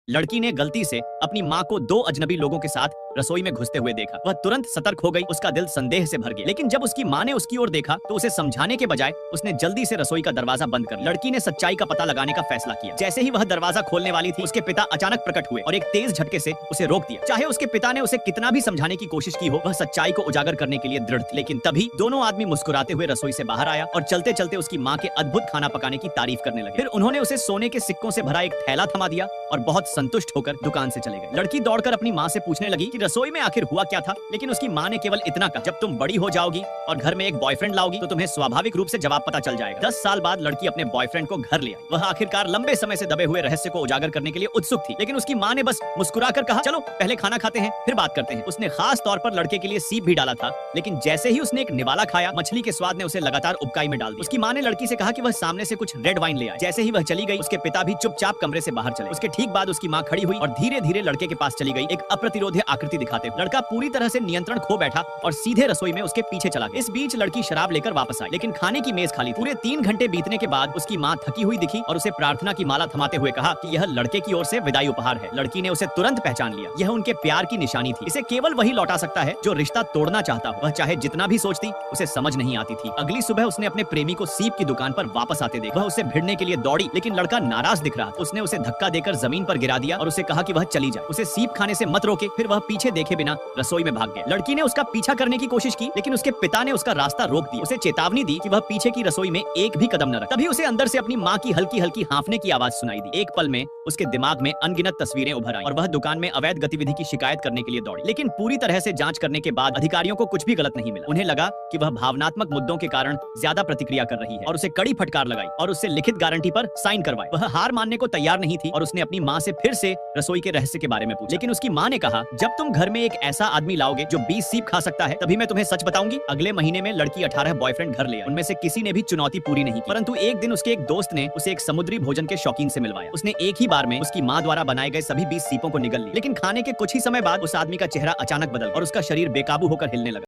लड़की ने गलती से अपनी माँ को दो अजनबी लोगों के साथ रसोई में घुसते हुए देखा। वह तुरंत सतर्क हो गई, उसका दिल संदेह से भर गया। लेकिन जब उसकी माँ ने उसकी ओर देखा तो उसे समझाने के बजाय उसने जल्दी से रसोई का दरवाजा बंद कर लिया। लड़की ने सच्चाई का पता लगाने का फैसला किया। जैसे ही वह दरवाजा खोलने वाली थी, उसके पिता अचानक प्रकट हुए और एक तेज झटके से उसे रोक दिया। चाहे उसके पिता ने उसे कितना भी समझाने की कोशिश की हो, वह सच्चाई को उजागर करने के लिए दृढ़ थे। लेकिन तभी दोनों आदमी मुस्कुराते हुए रसोई से बाहर आया और चलते चलते उसकी माँ के अद्भुत खाना पकाने की तारीफ करने लगे। फिर उन्होंने उसे सोने के सिक्कों से भरा एक थैला थमा दिया और बहुत संतुष्ट होकर दुकान से चले गए। लड़की दौड़कर अपनी माँ से पूछने लगी कि रसोई में आखिर हुआ क्या था, लेकिन उसकी माँ ने केवल इतना कहा, जब तुम बड़ी हो जाओगी और घर में एक बॉयफ्रेंड लाओगी तो तुम्हें स्वाभाविक रूप से जवाब पता चल जाएगा। 10 साल बाद लड़की अपने बॉयफ्रेंड को घर ले आई। वह आखिरकार लंबे समय से दबे हुए रहस्य को उजागर करने के लिए उत्सुक थी, लेकिन उसकी माँ ने बस मुस्कुराकर कहा, चलो पहले खाना खाते हैं फिर बात करते हैं। उसने खास तौर पर लड़के के लिए सीप भी डाला था, लेकिन जैसे ही उसने एक निवाला खाया, मछली के स्वाद ने उसे लगातार उबकाई में डाल दिया। उसकी माँ ने लड़की से कहा कि वह सामने से कुछ रेड वाइन ले आए। जैसे ही वह चली गई, उसके पिता भी चुपचाप कमरे से बाहर चले। उसके ठीक बाद उसकी माँ खड़ी हुई और धीरे धीरे लड़के के पास चली गई, एक अप्रतिरोध्य आकृति दिखाते हुए। लड़का पूरी तरह से नियंत्रण खो बैठा और सीधे रसोई में उसके पीछे चला गया। इस बीच लड़की शराब लेकर वापस आई, लेकिन खाने की मेज खाली थी। पूरे 3 घंटे बीतने के बाद उसकी माँ थकी हुई दिखी और उसे प्रार्थना की माला थमाते हुए कहा कि यह लड़के की ओर से विदाई उपहार है। लड़की ने उसे तुरंत पहचान लिया, यह उनके प्यार की निशानी थी। इसे केवल वही लौटा सकता है जो रिश्ता तोड़ना चाहता हो। वह चाहे जितना भी सोचती, उसे समझ नहीं आती थी। अगली सुबह उसने अपने प्रेमी को सीप की दुकान पर वापस आते देखा। वह उसे भिड़ने के लिए दौड़ी, लेकिन लड़का नाराज दिख रहा था। उसने उसे धक्का देकर जमीन पर गिरा दिया और उसे कहा कि वह चली जाए, उसे सीप खाने से मत रोके। फिर वह पीछे देखे बिना रसोई में भाग गया। लड़की ने उसका पीछा करने की कोशिश की, लेकिन उसके पिता ने उसका रास्ता रोक दिया। उसे चेतावनी दी कि वह पीछे की रसोई में एक भी कदम न रखे। तभी उसे अंदर से अपनी माँ की हल्की हल्की हाँफने की आवाज सुनाई दी। एक पल में उसके दिमाग में अनगिनत तस्वीरें उभर आई और वह दुकान में अवैध गतिविधि की शिकायत करने के लिए दौड़ी। लेकिन पूरी तरह से जांच करने के बाद अधिकारियों को कुछ भी गलत नहीं मिला। उन्हें लगा कि वह भावनात्मक मुद्दों के कारण ज्यादा प्रतिक्रिया कर रही है और उसे कड़ी फटकार लगाई और उससे लिखित गारंटी पर साइन करवाए। वह हार मानने को तैयार नहीं थी और उसने अपनी माँ से फिर से रसोई के रहस्य के बारे में पूछा। लेकिन उसकी माँ ने कहा, जब तुम घर में एक ऐसा आदमी लाओगे जो 20 सीप खा सकता है, तभी मैं तुम्हें सच बताऊंगी। अगले महीने में लड़की 18 बॉयफ्रेंड घर ले आई। उनमें से किसी ने भी चुनौती पूरी नहीं की, परंतु एक दिन उसके एक दोस्त ने उसे एक समुद्री भोजन के शौकीन से मिलवाया। उसने एक ही बार में उसकी माँ द्वारा बनाए गए सभी 20 सीपों को निगल लिया। लेकिन खाने के कुछ ही समय बाद उस आदमी का चेहरा अचानक बदल और उसका शरीर बेकाबू होकर हिलने लगा।